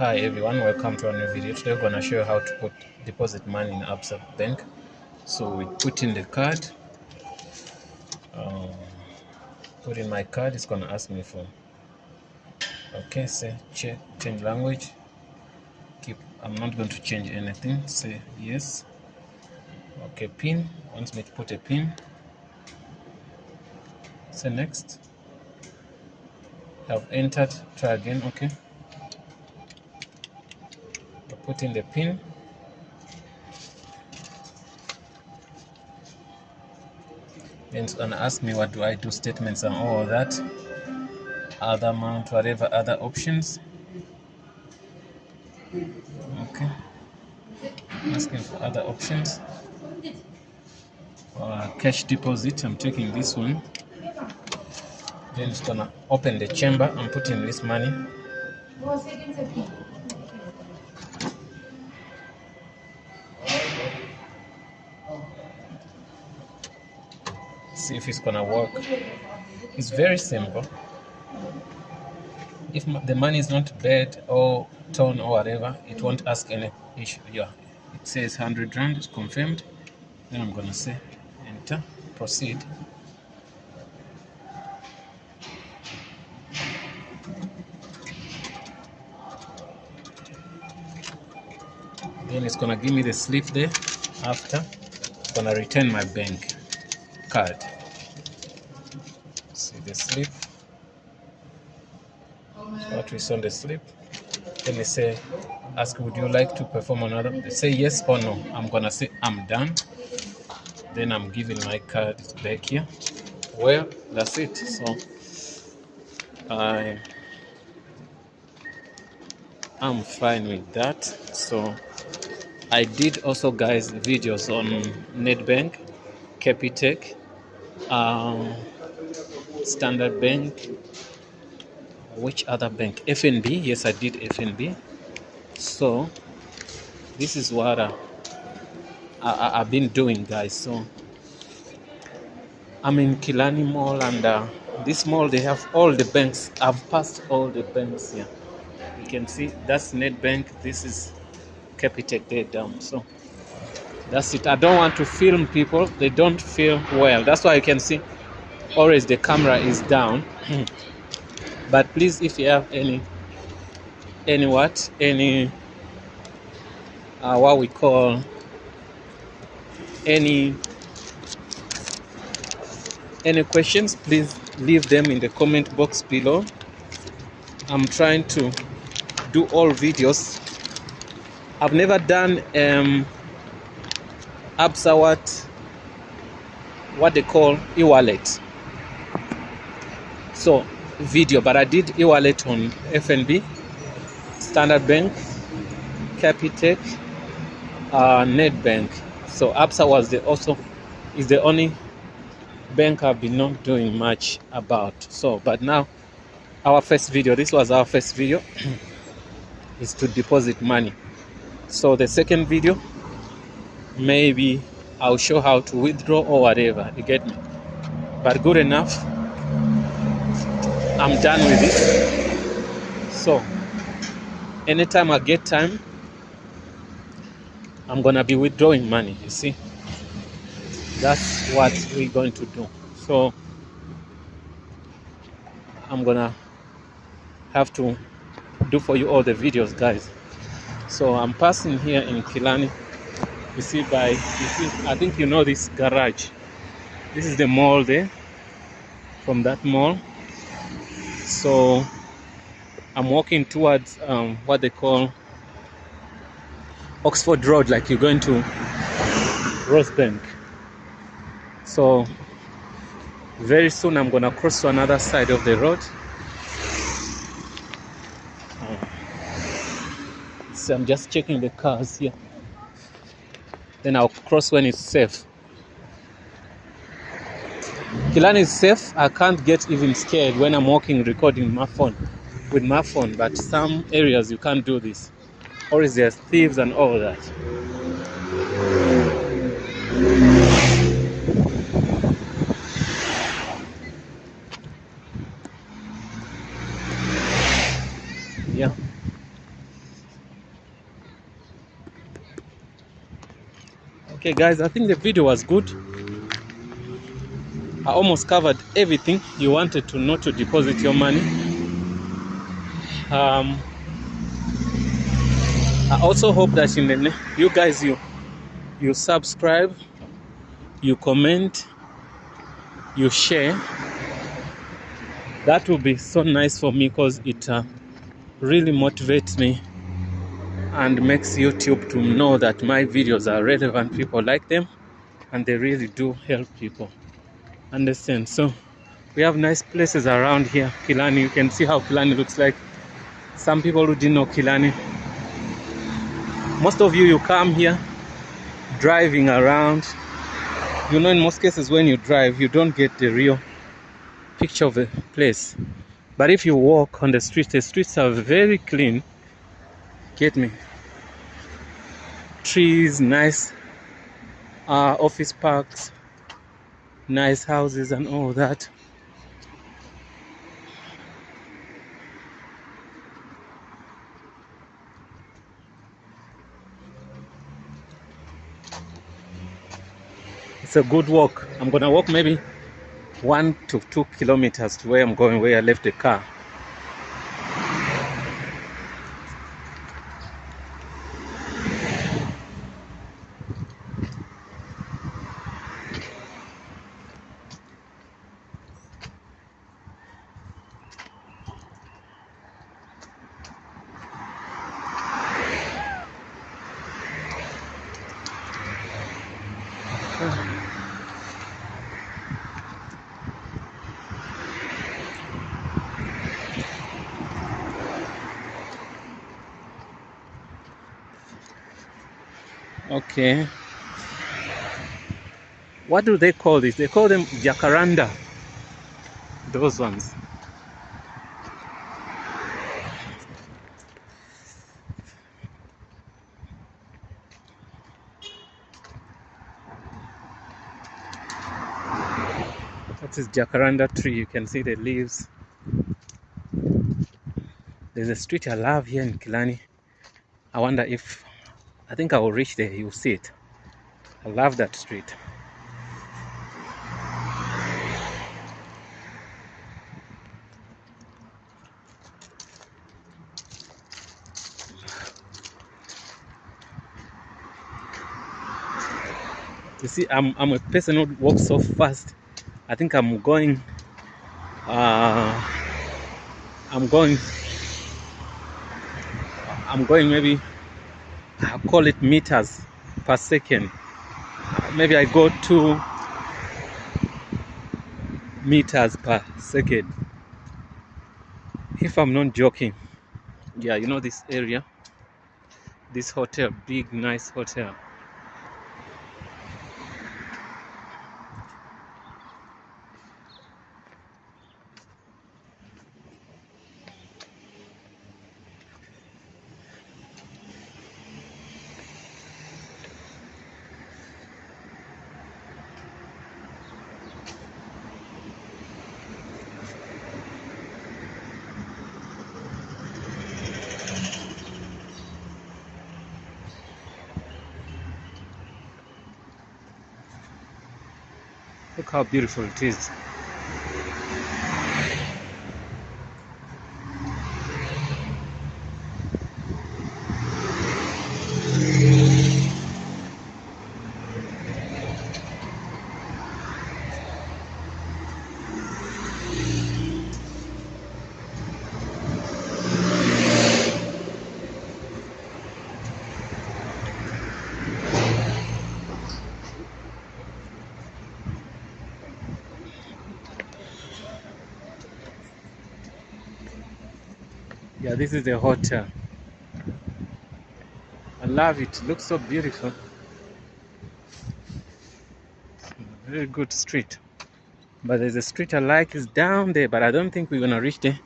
Hi everyone, welcome to a new video. Today we're going to show you how to deposit money in Absa Bank. So we put in the card, put in my card. It's going to ask me for, okay, say change language. I'm not going to change anything. Say yes. Okay, pin, wants me to put a pin. Say next. Have entered, try again. Okay, I put in the pin. Then it's going to ask me what do I do, statements and all that, other amount, whatever other options. Okay, asking for other options. Cash deposit, I'm taking this one. Then it's gonna open the chamber. I'm putting this money. See if it's gonna work. It's very simple. If the money is not bad or torn or whatever, it won't ask any issue. Yeah, it says 100 rand, it's confirmed. Then I'm gonna say enter, proceed. Then it's gonna give me the slip there. After, it's gonna return my bank card. See the slip. So what we saw on the slip. Then they say, ask, would you like to perform another? They say yes or no. I'm gonna say I'm done. Then I'm giving my card back here. Well, that's it. So I'm fine with that. So I did also, guys, videos on Netbank, Capitec, Standard Bank, which other bank? FNB. Yes, I did FNB. So this is what I've been doing, guys. So I'm in Kilani Mall, and this mall, they have all the banks. I've passed all the banks here. You can see that's Netbank. This is Capitec there down. So that's it. I don't want to film people. They don't feel well. That's why you can see always the camera is down. But please, if you have any what we call any questions, please leave them in the comment box below. I'm trying to do all videos. I've never done Absa what they call e-wallet, so video, but I did e-wallet on FNB, Standard Bank, Capitec, Netbank. So Absa is the only bank I've been not doing much about. So but now this was our first video is to deposit money. So the second video, maybe I'll show how to withdraw or whatever, you get me? But good enough, I'm done with it. So anytime I get time, I'm gonna be withdrawing money. You see, that's what we're going to do. So I'm gonna have to do for you all the videos, guys. So I'm passing here in Kilani. You see, I think you know this garage. This is the mall there. From that mall, so I'm walking towards what they call Oxford Road, like you're going to Rosebank. So very soon I'm gonna cross to another side of the road. So I'm just checking the cars here. Then I'll cross when it's safe. Kilani is safe. I can't get even scared when I'm walking, recording with my phone. But some areas you can't do this. Or is there thieves and all that. Yeah. Okay guys, I think the video was good. I almost covered everything you wanted to know to deposit your money. I also hope that you guys you subscribe, you comment, you share. That will be so nice for me, because it really motivates me and makes YouTube to know that my videos are relevant, people like them, and they really do help people understand. So we have nice places around here. Killarney, you can see how Killarney looks like. Some people who didn't know Killarney, most of you come here driving around. You know, in most cases when you drive, you don't get the real picture of the place. But if you walk on the streets are very clean. Get me? Trees, nice office parks, nice houses and all that. It's a good walk. I'm gonna walk maybe 1 to 2 kilometers to where I'm going, where I left the car. Okay. What do they call this? They call them jacaranda. Those ones. That is jacaranda tree. You can see the leaves. There's a street I love here in Killarney. I wonder if, I think I will reach there. You'll see it. I love that street. You see, I'm a person who walks so fast. I think I'm going maybe, I'll call it meters per second. Maybe I go 2 meters per second, if I'm not joking. Yeah, you know this area, this hotel, big nice hotel. Look how beautiful it is. Yeah, this is the hotel. I love it. It looks so beautiful. Very good street. But there's a street I like, is down there, but I don't think we're gonna reach there.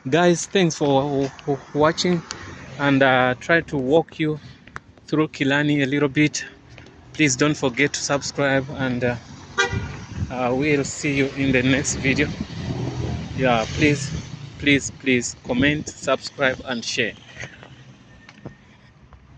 Guys, thanks for watching, and try to walk you through Killarney a little bit. Please don't forget to subscribe, and we'll see you in the next video. Yeah, please comment, subscribe and share.